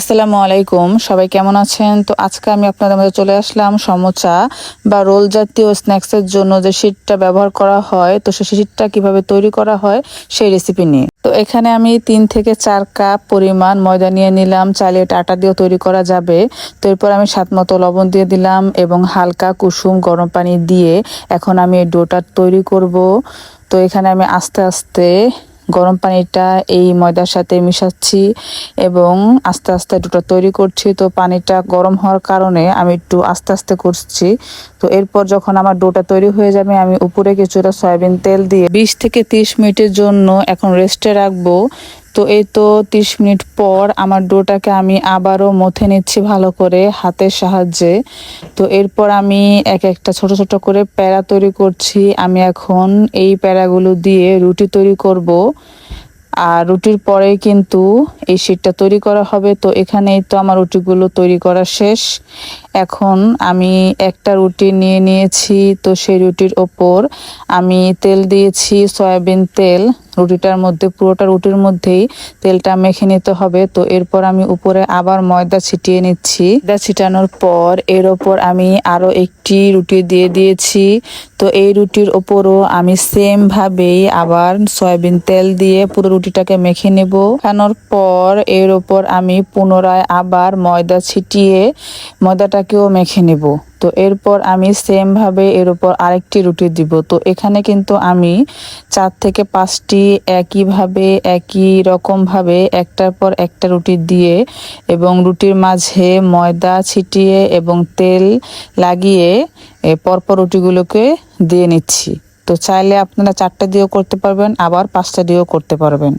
আসসালামু আলাইকুম, সবাই কেমন আছেন? তো আজকে আমি আপনাদের মধ্যে চলে আসলাম সমোচা বা রোল জাতীয় স্ন্যাক্সের জন্য যে শীটটা ব্যবহার করা হয়, তো সেই শীটটা কিভাবে তৈরি করা হয় সেই রেসিপি নিয়ে। তো এখানে আমি 3 থেকে 4 কাপ পরিমাণ ময়দা নিয়ে নিলাম। চাইলে এটা আটা দিয়েও তৈরি করা যাবে। তো এরপর আমি স্বাদ মতো লবণ দিয়ে দিলাম এবং হালকা কুসুম গরম পানি দিয়ে এখন আমি এই ডোটা তৈরি করব। তো এখানে আমি আস্তে আস্তে গরম পানিটা এই ময়দার সাথে মিশাচ্ছি এবং আস্তে আস্তে ডোটা তৈরি করছি। তো পানিটা গরম হওয়ার কারণে আমি একটু আস্তে আস্তে করছি। তো এরপর যখন আমার ডোটা তৈরি হয়ে যাবে, আমি উপরে কিছুটা সয়াবিন তেল দিয়ে 20 থেকে 30 মিনিটের জন্য এখন রেস্টে রাখবো। তো এই তো 30 মিনিট পর আমার ডোটাকে আমি আবারও মথে নিচ্ছি ভালো করে হাতের সাহায্যে। তো এরপর আমি এক একটা ছোট ছোট করে প্যারা তৈরি করছি। আমি এখন এই প্যারাগুলো দিয়ে রুটি তৈরি করব। আর রুটির পরে কিন্তু এই শীটটা তৈরি করা হবে। তো এখানেই তো আমার রুটিগুলো তৈরি করা শেষ। এখন আমি একটা রুটি নিয়ে নিয়েছি। তো সেই রুটির ওপর আমি তেল দিয়েছি, সয়াবিন তেল। রুটিটার মধ্যে পুরোটা রুটির মধ্যেই তেলটা মেখে নিতে হবে। তো এরপর আমি উপরে আবার ময়দা ছিটিয়ে নিচ্ছি। ময়দা ছিটানোর পর এর ওপর আমি আরো একটি রুটি দিয়ে দিয়েছি। তো এই রুটির ওপরও আমি সেম ভাবেই আবার সয়াবিন তেল দিয়ে পুরো রুটিটাকে মেখে নেব। মেখানোর পর এর ওপর আমি পুনরায় আবার ময়দা ছিটিয়ে ময়দাটাকেও মেখে নেব। তো এরপর আমি সেম ভাবে এর উপর আরেকটি রুটি দিব। তো এখানে কিন্তু আমি 4 থেকে 5টি একইভাবে একই রকম ভাবে একটার পর একটা রুটি দিয়ে এবং রুটির মাঝে ময়দা ছিটিয়ে এবং তেল লাগিয়ে পরপর রুটিগুলোকে দিয়ে নিচ্ছি। তো চাইলে আপনারা 4টা দিয়েও করতে পারবেন, আবার 5টা দিয়েও করতে পারবেন।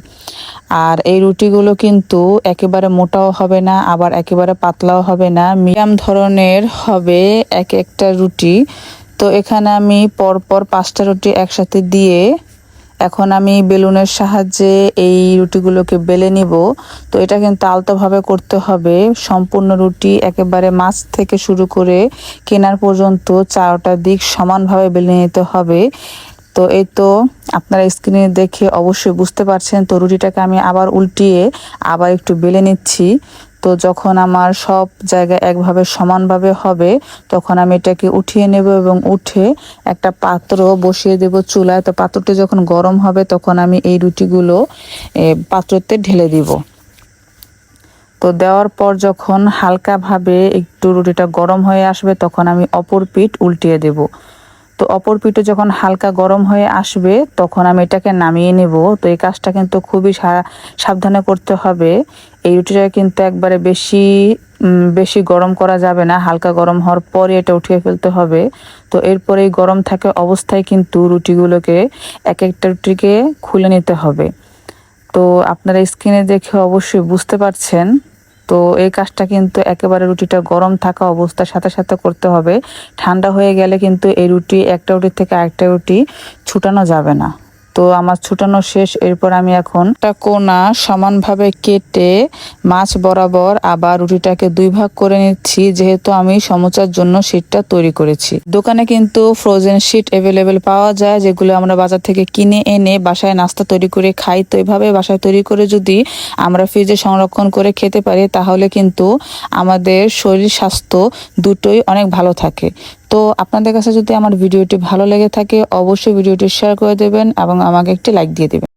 আর এই রুটিগুলো কিন্তু একেবারে মোটাও হবে না, আবার একেবারে পাতলাও হবে না, মিডিয়াম ধরনের হবে এক একটা রুটি। তো এখানে আমি পরপর 5টা রুটি একসাথে দিয়ে এখন আমি বেলুনের সাহায্যে এই রুটিগুলোকে বেলে নিব। তো এটা কিন্তু আলতোভাবে করতে হবে। সম্পূর্ণ রুটি একেবারে মাছ থেকে শুরু করে কিনার পর্যন্ত 4টা দিক সমানভাবে বেলে নিতে হবে। তো এই তো আপনারা স্ক্রিনে দেখে অবশ্যই বুঝতে পারছেন। তো রুটিটাকে আমি আবার উল্টিয়ে আবার একটু বেলে নিচ্ছি। তো যখন আমার সব জায়গায় একভাবে সমানভাবে হবে, তখন আমি এটাকে উঠিয়ে নেব এবং উঠে একটা পাত্র বসিয়ে দেব চুলায়। তো পাত্রটি যখন গরম হবে, তখন আমি এই রুটিগুলো পাত্রতে ঢেলে দিব। তো দেওয়ার পর যখন হালকাভাবে একটু রুটিটা গরম হয়ে আসবে, তখন আমি অপর পিঠ উল্টিয়ে দেব। তো অপর পিঠে যখন হালকা গরম হয়ে আসবে, তখন আমি এটাকে নামিয়ে নেব। তো এই কাজটা কিন্তু খুবই সাবধানে করতে হবে। এই রুটিটা কিন্তু একবারে বেশি গরম করা যাবে না, হালকা গরম হওয়ার পরে এটা উঠিয়ে ফেলতে হবে। তো এরপরে এই গরম থাকা অবস্থায় কিন্তু রুটিগুলোকে এক একটা রুটিকে খুলে নিতে হবে। তো আপনারা স্ক্রিনে দেখে অবশ্যই বুঝতে পারছেন। তো এই কাজটা কিন্তু একেবারে রুটিটা গরম থাকা অবস্থার সাথে সাথে করতে হবে। ঠান্ডা হয়ে গেলে কিন্তু এই রুটি একটা রুটি থেকে আরেকটা রুটি ছুটানো যাবে না। তো আমার ছুটানো শেষ। এরপর আমি এখন একটা কোণা সমানভাবে কেটে মাছ বরাবর আবার রুটিটাকে 2 ভাগ করে নিচ্ছি, যেহেতু আমি সমোচার জন্য শীটটা তৈরি করেছি। দোকানে কিন্তু ফ্রোজেন শীট অ্যাভেলেবেল পাওয়া যায়, যেগুলো আমরা বাজার থেকে কিনে এনে বাসায় নাস্তা তৈরি করে খাই। তো এইভাবে বাসায় তৈরি করে যদি আমরা ফ্রিজে সংরক্ষণ করে খেতে পারি, তাহলে কিন্তু আমাদের শরীর স্বাস্থ্য দুটোই অনেক ভালো থাকে। তো আপনাদের কাছে যদি আমার ভিডিওটি ভালো লেগে থাকে, অবশ্যই ভিডিওটি শেয়ার করে দেবেন এবং আমাকে একটি লাইক দিয়ে দেবেন।